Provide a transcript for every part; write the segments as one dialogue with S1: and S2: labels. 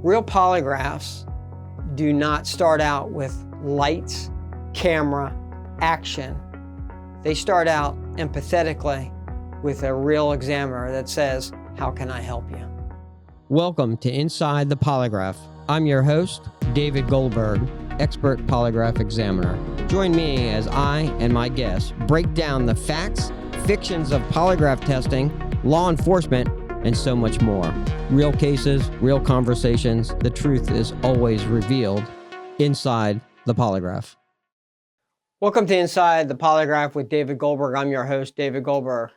S1: Real polygraphs do not start out with lights, camera, action. They start out empathetically with a real examiner that says, "How can I help you?" Welcome to Inside the Polygraph. I'm your host, David Goldberg, expert polygraph examiner. Join me as I and my guests break down the facts, fictions of polygraph testing, law enforcement, and so much more. Real cases, real conversations. The truth is always revealed inside the polygraph. Welcome to Inside the Polygraph with David Goldberg. I'm your host, David Goldberg.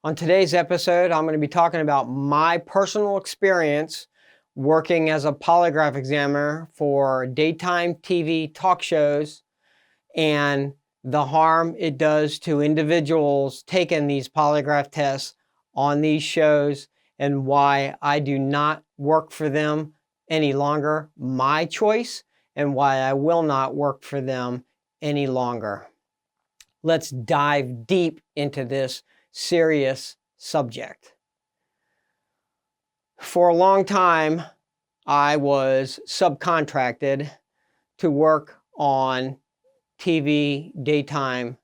S1: On today's episode, I'm going to be talking about my personal experience working as a polygraph examiner for daytime TV talk shows and the harm it does to individuals taking these polygraph tests on these shows and why I do not work for them any longer, my choice, and why I will not work for them any longer. Let's dive deep into this serious subject. For a long time, I was subcontracted to work on TV daytime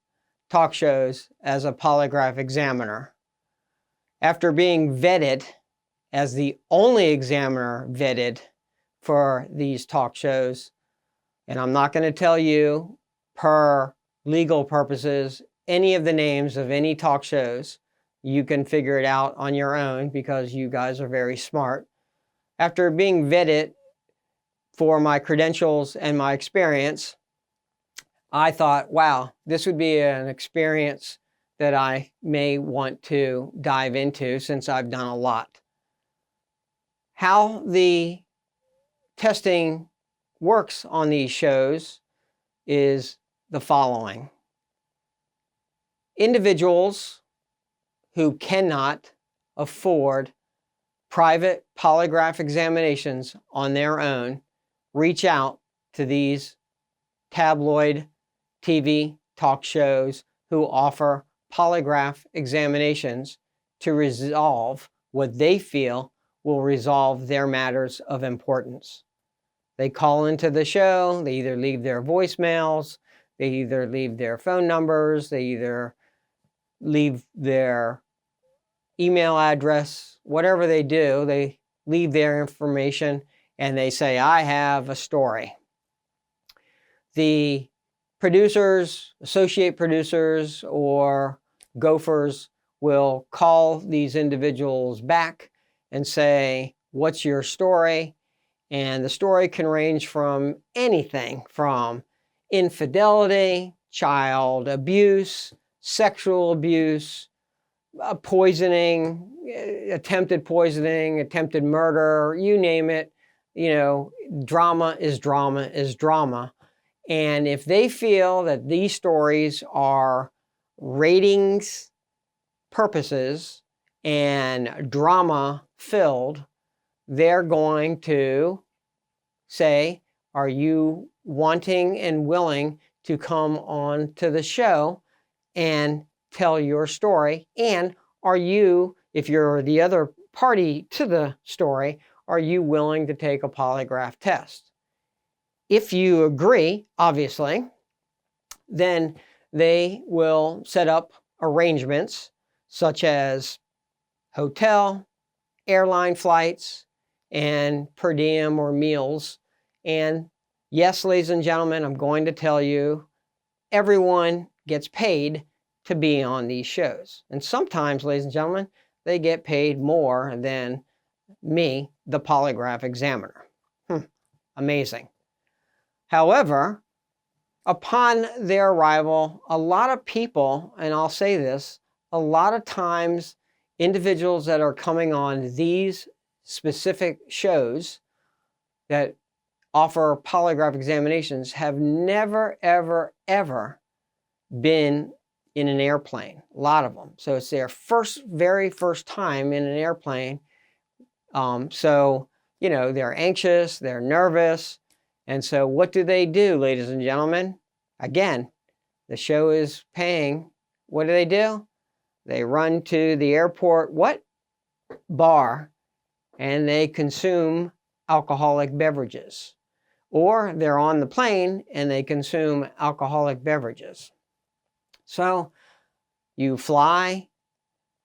S1: talk shows as a polygraph examiner. After being vetted as the only examiner vetted for these talk shows, and I'm not going to tell you per legal purposes any of the names of any talk shows. You can figure it out on your own because you guys are very smart. After being vetted for my credentials and my experience, I thought, wow, this would be an experience that I may want to dive into since I've done a lot. How the testing works on these shows is the following. Individuals who cannot afford private polygraph examinations on their own reach out to these tabloid TV talk shows who offer polygraph examinations to resolve what they feel will resolve their matters of importance. They call into the show, they either leave their voicemails, they either leave their phone numbers, they either leave their email address, whatever they do, they leave their information and they say, "I have a story." The producers, associate producers, or gophers will call these individuals back and say, "What's your story?" And the story can range from anything from infidelity, child abuse, sexual abuse, poisoning, attempted murder, you name it. You know, drama is drama is drama. And if they feel that these stories are ratings purposes and drama filled, they're going to say, "Are you wanting and willing to come on to the show and tell your story? And are you, if you're the other party to the story, are you willing to take a polygraph test?" If you agree, obviously, then they will set up arrangements such as hotel, airline flights, and per diem or meals. And yes, ladies and gentlemen, I'm going to tell you, everyone gets paid to be on these shows. And sometimes, ladies and gentlemen, they get paid more than me, the polygraph examiner. Amazing. However, upon their arrival, a lot of people, and I'll say this, a lot of times individuals that are coming on these specific shows that offer polygraph examinations have never, ever, ever been in an airplane, a lot of them. So it's their very first time in an airplane. So, you know, they're anxious, they're nervous. And so what do, ladies and gentlemen? Again, the show is paying. What do? They run to the airport, bar, and they consume alcoholic beverages, or they're on the plane and they consume alcoholic beverages. So you fly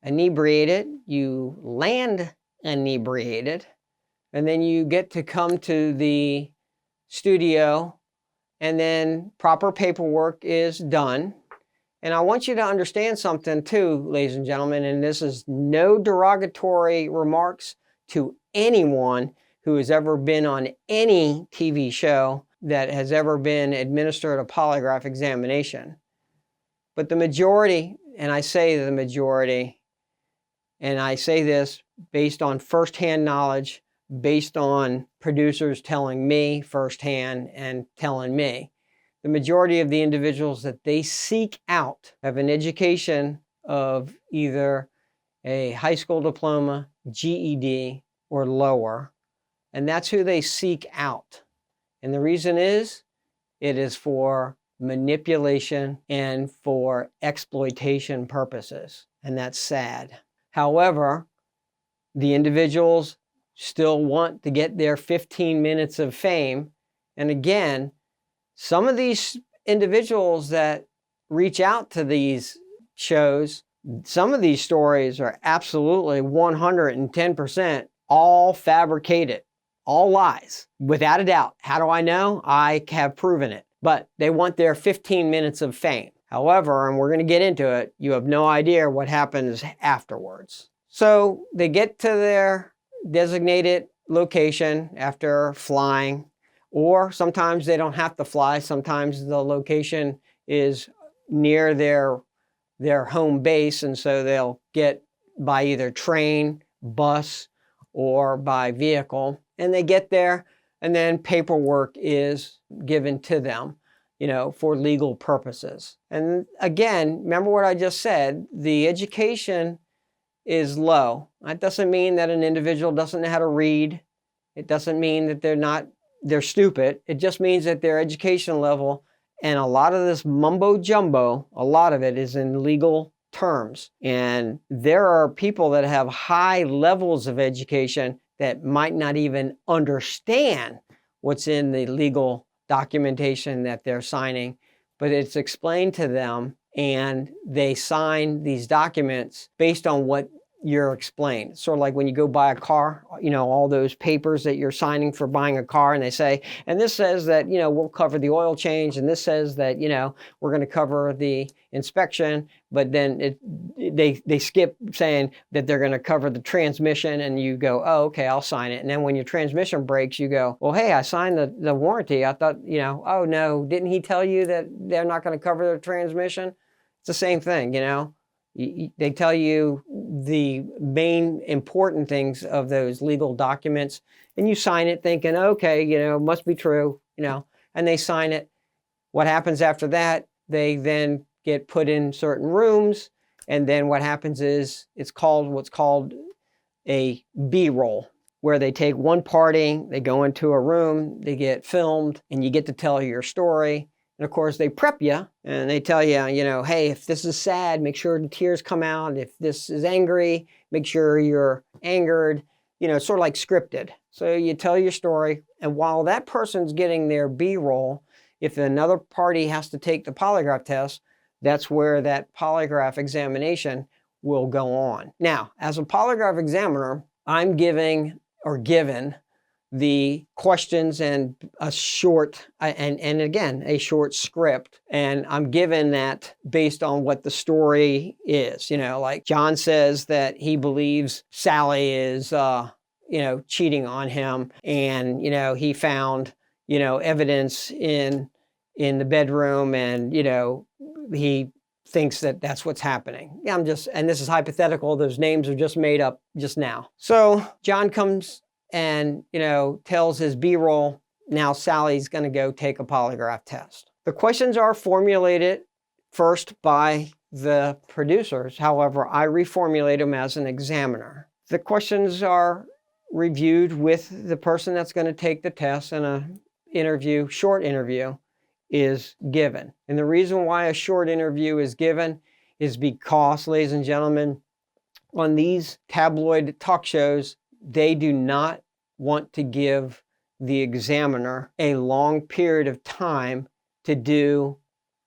S1: inebriated, you land inebriated, and then you get to come to the studio, and then proper paperwork is done. And I want you to understand something too, ladies and gentlemen, and this is no derogatory remarks to anyone who has ever been on any TV show that has ever been administered a polygraph examination. But the majority, and I say the majority, and I say this based on firsthand knowledge, based on producers telling me firsthand and telling me, the majority of the individuals that they seek out have an education of either a high school diploma, GED, or lower, and that's who they seek out. And the reason is, it is for manipulation and for exploitation purposes, and that's sad. However, the individuals still want to get their 15 minutes of fame, and again, some of these individuals that reach out to these shows, some of these stories are absolutely 110% all fabricated, all lies, without a doubt. How do I know? I have proven it. But they want their 15 minutes of fame. However, and we're going to get into it, you have no idea what happens afterwards. So they get to their designated location after flying, or sometimes they don't have to fly. Sometimes the location is near their home base, and so they'll get by either train, bus, or by vehicle. And they get there, and then paperwork is given to them, for legal purposes. And again, remember what I just said, the education is low. That doesn't mean that an individual doesn't know how to read. It doesn't mean that they're stupid. It just means that their education level, and a lot of this mumbo jumbo, a lot of it is in legal terms. And there are people that have high levels of education that might not even understand what's in the legal documentation that they're signing, but it's explained to them, and they sign these documents based on what you're explained. Sort of like when you go buy a car, all those papers that you're signing for buying a car, and they say, and this says that, we'll cover the oil change, and this says that, we're going to cover the inspection, but then they skip saying that they're going to cover the transmission, and you go, oh, okay, I'll sign it. And then when your transmission breaks, you go, well, hey, I signed the warranty. I thought, oh no, didn't he tell you that they're not going to cover the transmission? It's the same thing, They tell you the main important things of those legal documents, and you sign it thinking, okay, must be true, and they sign it. What happens after that? They then get put in certain rooms, and then what happens is what's called a B-roll, where they take one party, they go into a room, they get filmed, and you get to tell your story. And of course, they prep you, and they tell you, hey, if this is sad, make sure the tears come out. If this is angry, make sure you're angered. It's sort of like scripted. So you tell your story, and while that person's getting their B-roll, if another party has to take the polygraph test, that's where that polygraph examination will go on. Now, as a polygraph examiner, I'm given the questions and a short, and again, a short script. And I'm given that based on what the story is. Like John says that he believes Sally is, cheating on him. And, he found, evidence in the bedroom, and, he thinks that that's what's happening. And this is hypothetical. Those names are just made up just now. So John comes and, tells his B-roll, now Sally's going to go take a polygraph test. The questions are formulated first by the producers. However, I reformulate them as an examiner. The questions are reviewed with the person that's going to take the test, and a short interview is given. And the reason why a short interview is given is because, ladies and gentlemen, on these tabloid talk shows, they do not want to give the examiner a long period of time to do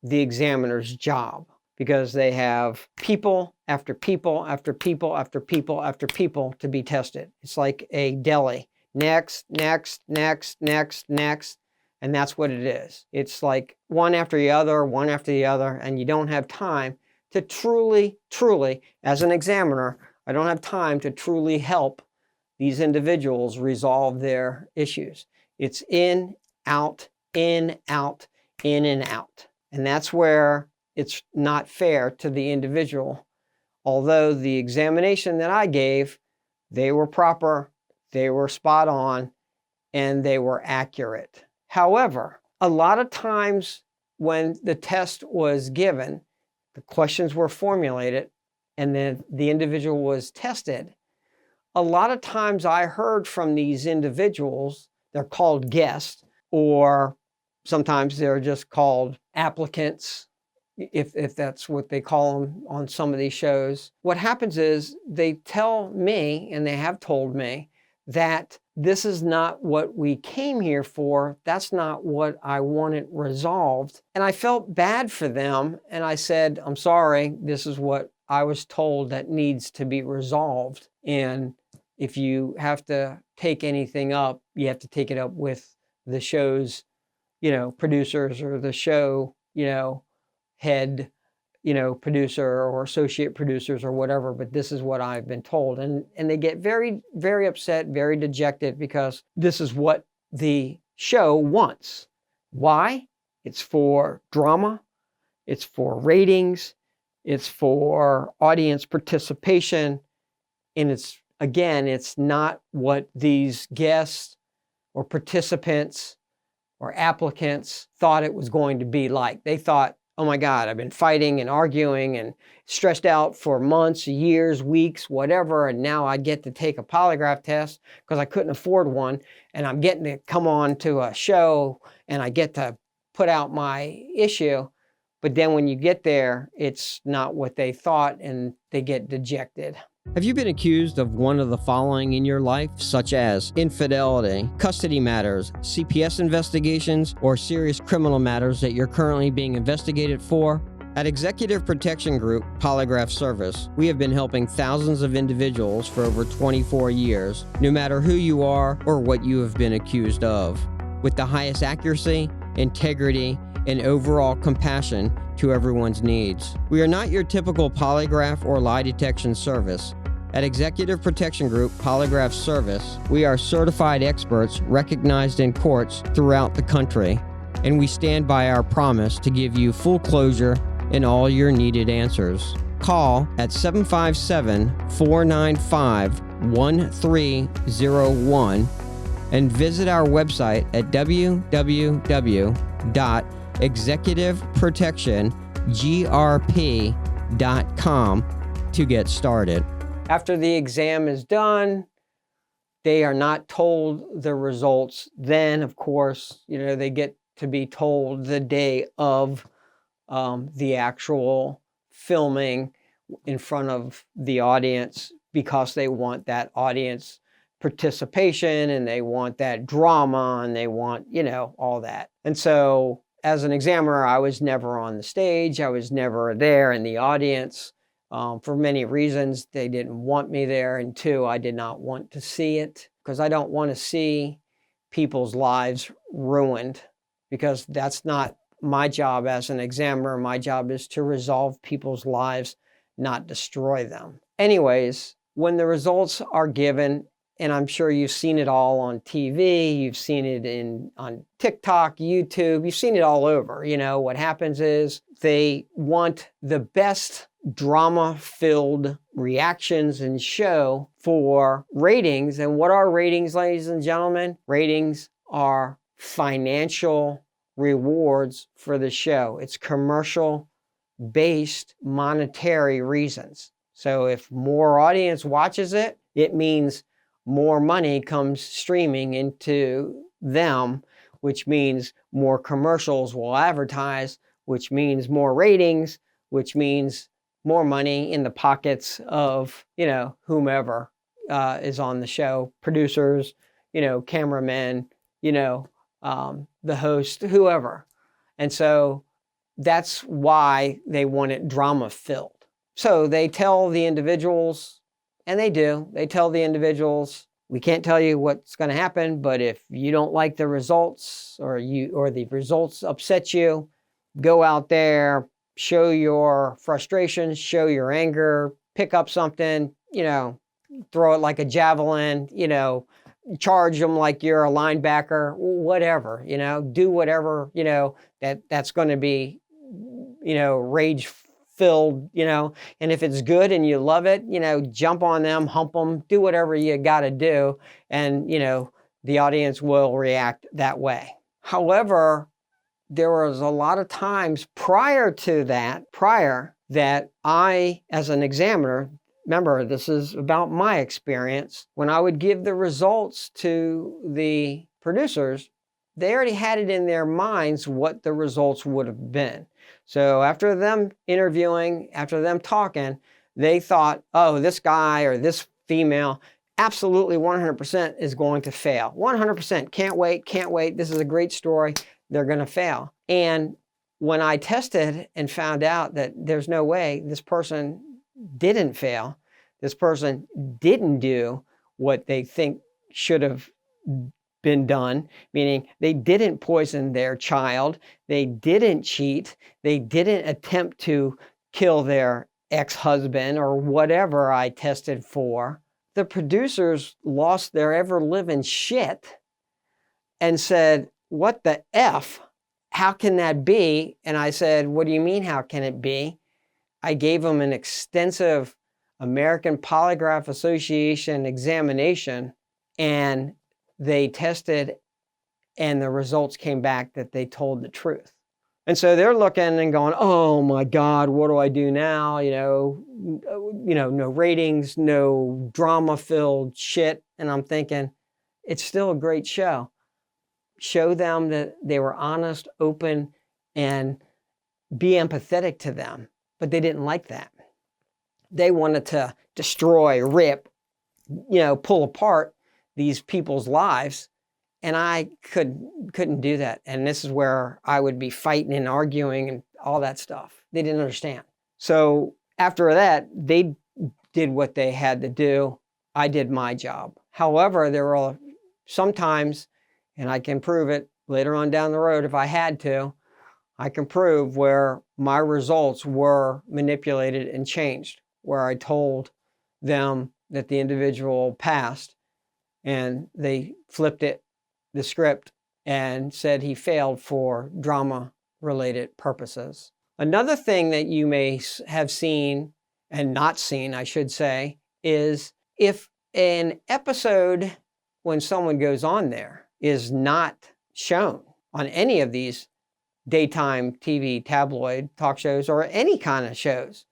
S1: the examiner's job, because they have people after people after people after people after people to be tested. It's like a deli. Next, next, next, next, next. And that's what it is. It's like one after the other, and you don't have time to truly, as an examiner, I don't have time to truly help these individuals resolve their issues. It's in, out, in, out, in and out. And that's where it's not fair to the individual. Although the examination that I gave, they were proper, they were spot on, and they were accurate. However, a lot of times when the test was given, the questions were formulated, and then the individual was tested, a lot of times I heard from these individuals, they're called guests, or sometimes they're just called applicants, if that's what they call them on some of these shows. What happens is they tell me, and they have told me, that this is not what we came here for. That's not what I wanted resolved. And I felt bad for them. And I said, I'm sorry, this is what I was told that needs to be resolved. And if you have to take anything up, you have to take it up with the show's, producers, or the show, head, producer or associate producers or whatever, but this is what I've been told. And they get very, very upset, very dejected, because this is what the show wants. Why? It's for drama, it's for ratings, it's for audience participation, and it's not what these guests or participants or applicants thought it was going to be like. They thought, oh my God, I've been fighting and arguing and stressed out for months, years, weeks, whatever, and now I get to take a polygraph test because I couldn't afford one, and I'm getting to come on to a show and I get to put out my issue. But then when you get there, it's not what they thought, and they get dejected. Have you been accused of one of the following in your life, such as infidelity, custody matters, CPS investigations, or serious criminal matters that you're currently being investigated for? At Executive Protection Group Polygraph Service, we have been helping thousands of individuals for over 24 years, no matter who you are or what you have been accused of, with the highest accuracy, integrity, and overall compassion to everyone's needs. We are not your typical polygraph or lie detection service. At Executive Protection Group Polygraph Service, we are certified experts recognized in courts throughout the country, and we stand by our promise to give you full closure and all your needed answers. Call at 757-495-1301 and visit our website at www.executiveprotectiongrp.com to get started. After the exam is done, they are not told the results. Then, of course, they get to be told the day of the actual filming in front of the audience, because they want that audience participation, and they want that drama, and they want, all that. And so as an examiner, I was never on the stage. I was never there in the audience. For many reasons, they didn't want me there. And two, I did not want to see it, because I don't want to see people's lives ruined, because that's not my job as an examiner. My job is to resolve people's lives, not destroy them. Anyways, when the results are given, and I'm sure you've seen it all on TV, you've seen it on TikTok, YouTube, you've seen it all over. What happens is they want the best drama-filled reactions and show for ratings. And what are ratings, ladies and gentlemen? Ratings are financial rewards for the show. It's commercial-based monetary reasons. So if more audience watches it, it means more money comes streaming into them, which means more commercials will advertise, which means more ratings, which means more money in the pockets of, whomever is on the show, producers, cameramen, the host, whoever. And so that's why they want it drama filled. So they tell the individuals, and they tell the individuals, we can't tell you what's going to happen, but if you don't like the results or the results upset you, go out there, show your frustration, show your anger, pick up something, throw it like a javelin, charge them like you're a linebacker, whatever, do whatever, that's going to be, rage filled, and if it's good and you love it, jump on them, hump them, do whatever you got to do. And, the audience will react that way. However, there was a lot of times prior that I, as an examiner, remember, this is about my experience, when I would give the results to the producers, they already had it in their minds what the results would have been. So after them interviewing, after them talking, they thought, oh, this guy or this female absolutely 100% is going to fail. 100%, can't wait, this is a great story, they're going to fail. And when I tested and found out that there's no way this person didn't fail, this person didn't do what they think should have been done, meaning they didn't poison their child, they didn't cheat, they didn't attempt to kill their ex-husband or whatever I tested for, the producers lost their ever-living shit and said, what the F? How can that be? And I said, what do you mean, how can it be? I gave them an extensive American Polygraph Association examination, and they tested, and the results came back that they told the truth. And so they're looking and going, oh my God, what do I do now? No ratings, no drama-filled shit. And I'm thinking, it's still a great show. Show them that they were honest, open, and be empathetic to them. But they didn't like that. They wanted to destroy, rip, pull apart these people's lives. And I couldn't do that. And this is where I would be fighting and arguing and all that stuff. They didn't understand. So after that, they did what they had to do. I did my job. However, there were sometimes, and I can prove it later on down the road if I had to, I can prove where my results were manipulated and changed, where I told them that the individual passed and they flipped the script and said he failed for drama-related purposes. Another thing that you may have seen, and not seen, I should say, is if an episode, when someone goes on there, is not shown on any of these daytime TV, tabloid, talk shows, or any kind of shows,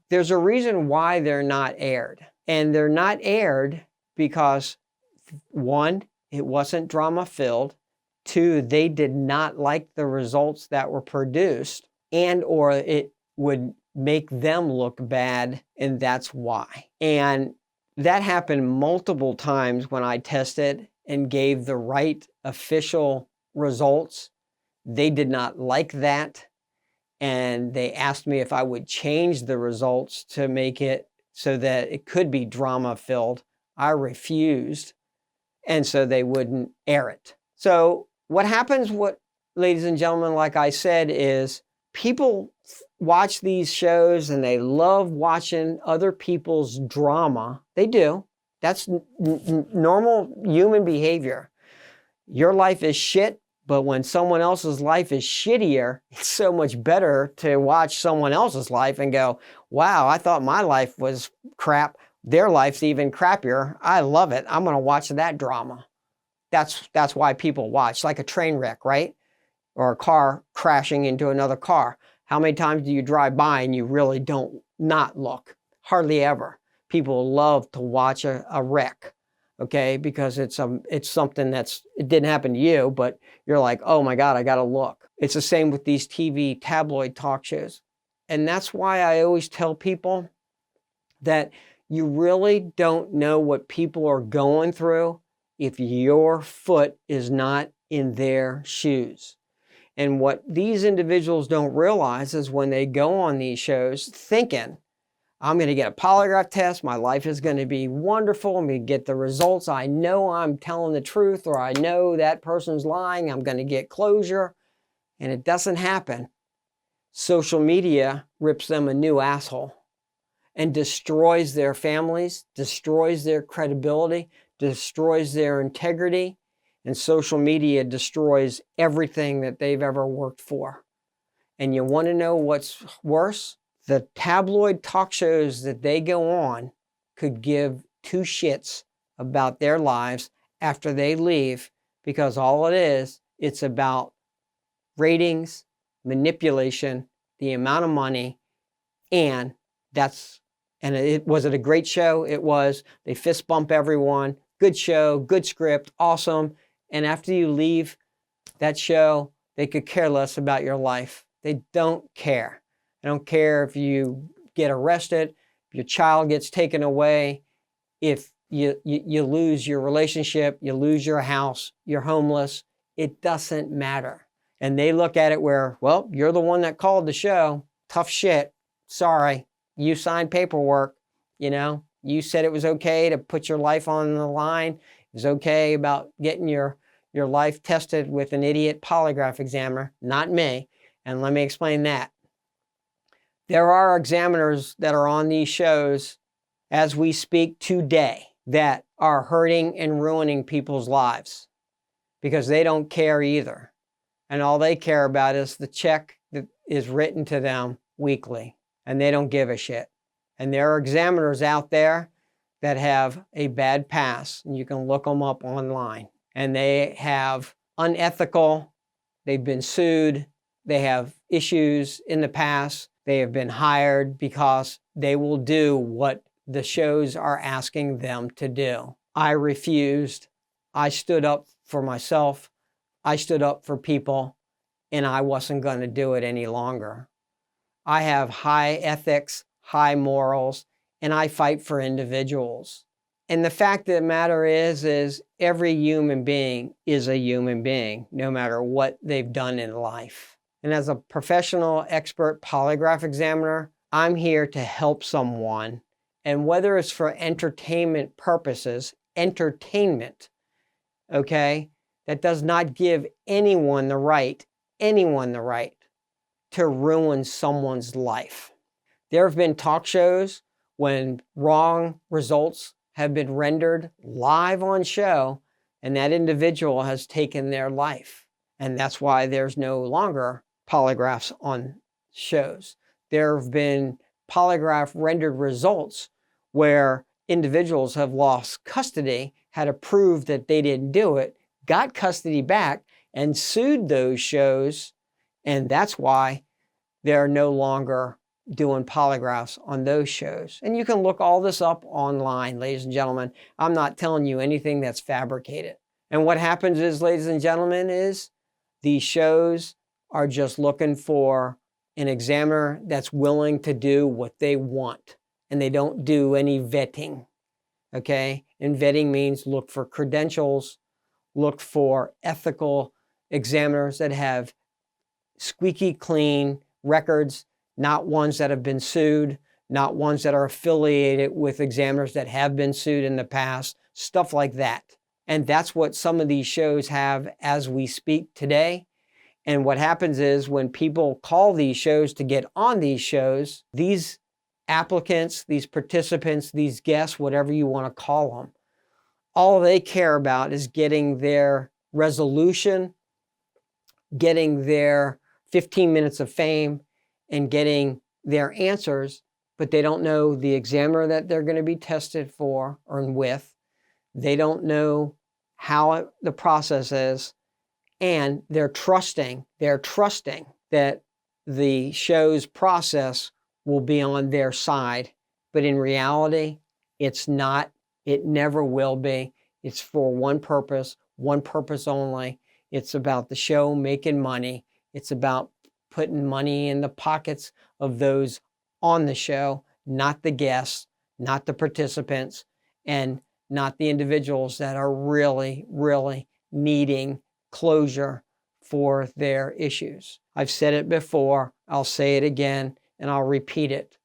S1: there's a reason why they're not aired. And they're not aired because, one, it wasn't drama-filled. Two, they did not like the results that were produced, and or it would make them look bad, and that's why. And that happened multiple times when I tested and gave the right official results. They did not like that, and they asked me if I would change the results to make it so that it could be drama-filled. I refused. And so they wouldn't air it. So what happens, ladies and gentlemen, like I said, is people watch these shows and they love watching other people's drama. They do. That's normal human behavior. Your life is shit, but when someone else's life is shittier, it's so much better to watch someone else's life and go, wow, I thought my life was crap. Their life's even crappier. I love it. I'm going to watch that drama. That's why people watch, like a train wreck, right? Or a car crashing into another car. How many times do you drive by and you really don't not look? Hardly ever. People love to watch a wreck, okay? Because it's something it didn't happen to you, but you're like, oh my God, I got to look. It's the same with these TV tabloid talk shows. And that's why I always tell people that you really don't know what people are going through if your foot is not in their shoes. And what these individuals don't realize is when they go on these shows thinking, I'm going to get a polygraph test, my life is going to be wonderful, I'm going to get the results, I know I'm telling the truth, or I know that person's lying, I'm going to get closure, and it doesn't happen. Social media rips them a new asshole and destroys their families, destroys their credibility, destroys their integrity, and social media destroys everything that they've ever worked for. And you want to know what's worse? The tabloid talk shows that they go on could give two shits about their lives after they leave, because all it is, it's about ratings, manipulation, the amount of money, and was it a great show? It was. They fist bump everyone. Good show, good script, awesome. And after you leave that show, they could care less about your life. They don't care. They don't care if you get arrested, if your child gets taken away, if you lose your relationship, you lose your house, you're homeless. It doesn't matter. And they look at it where, well, you're the one that called the show. Tough shit. Sorry. You signed paperwork. You said it was okay to put your life on the line. It was okay about getting your life tested with an idiot polygraph examiner, not me. And let me explain that. There are examiners that are on these shows as we speak today that are hurting and ruining people's lives because they don't care either. And all they care about is the check that is written to them weekly, and they don't give a shit. And there are examiners out there that have a bad past, and you can look them up online. And they have unethical, they've been sued, they have issues in the past, they have been hired because they will do what the shows are asking them to do. I refused. I stood up for myself. I stood up for people, and I wasn't going to do it any longer. I have high ethics, high morals, and I fight for individuals. And the fact of the matter is every human being is a human being, no matter what they've done in life. And as a professional expert polygraph examiner, I'm here to help someone. And whether it's for entertainment purposes, entertainment, okay, that does not give anyone the right to ruin someone's life. There have been talk shows when wrong results have been rendered live on show, and that individual has taken their life. And that's why there's no longer polygraphs on shows. There have been polygraph rendered results where individuals have lost custody, had to prove that they didn't do it, got custody back, and sued those shows. And that's why they're no longer doing polygraphs on those shows. And you can look all this up online, ladies and gentlemen. I'm not telling you anything that's fabricated. And what happens is, ladies and gentlemen, is these shows are just looking for an examiner that's willing to do what they want. And they don't do any vetting, okay? And vetting means look for credentials, look for ethical examiners that have squeaky clean records, not ones that have been sued, not ones that are affiliated with examiners that have been sued in the past, stuff like that. And that's what some of these shows have as we speak today. And what happens is when people call these shows to get on these shows, these applicants, these participants, these guests, whatever you want to call them, all they care about is getting their resolution, getting their 15 minutes of fame, and getting their answers, but they don't know the examiner that they're going to be tested for or with. They don't know how the process is, and they're trusting that the show's process will be on their side. But in reality, it's not. It never will be. It's for one purpose only. It's about the show making money. It's about putting money in the pockets of those on the show, not the guests, not the participants. And not the individuals that are really, really needing closure for their issues. I've said it before, I'll say it again, and I'll repeat it.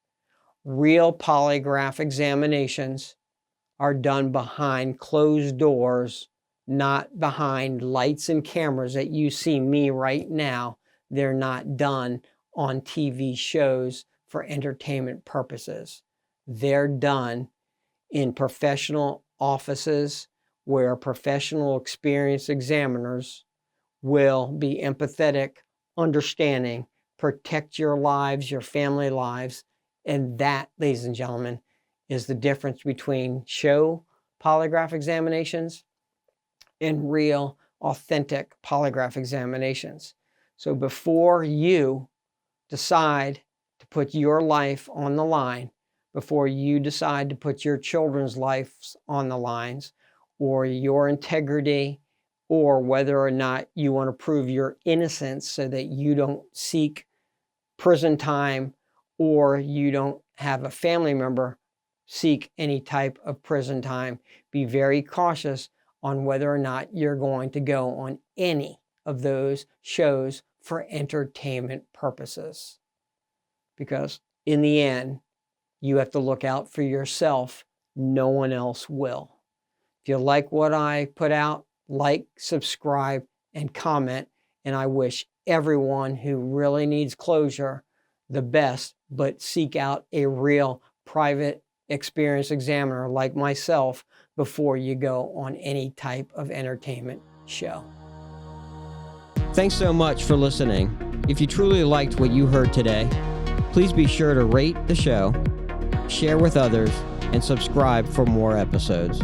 S1: Real polygraph examinations are done behind closed doors, not behind lights and cameras that you see me right now. They're not done on TV shows for entertainment purposes. They're done in professional offices where professional experienced examiners will be empathetic, understanding, protect your lives, your family lives. And that, ladies and gentlemen, is the difference between show polygraph examinations and real, authentic polygraph examinations. So before you decide to put your life on the line, before you decide to put your children's lives on the lines, or your integrity, or whether or not you want to prove your innocence so that you don't seek prison time or you don't have a family member seek any type of prison time, be very cautious on whether or not you're going to go on any of those shows for entertainment purposes. Because in the end, you have to look out for yourself. No one else will. If you like what I put out, like, subscribe, and comment. And I wish everyone who really needs closure the best, but seek out a real private experienced examiner like myself before you go on any type of entertainment show. Thanks so much for listening. If you truly liked what you heard today, please be sure to rate the show, share with others, and subscribe for more episodes.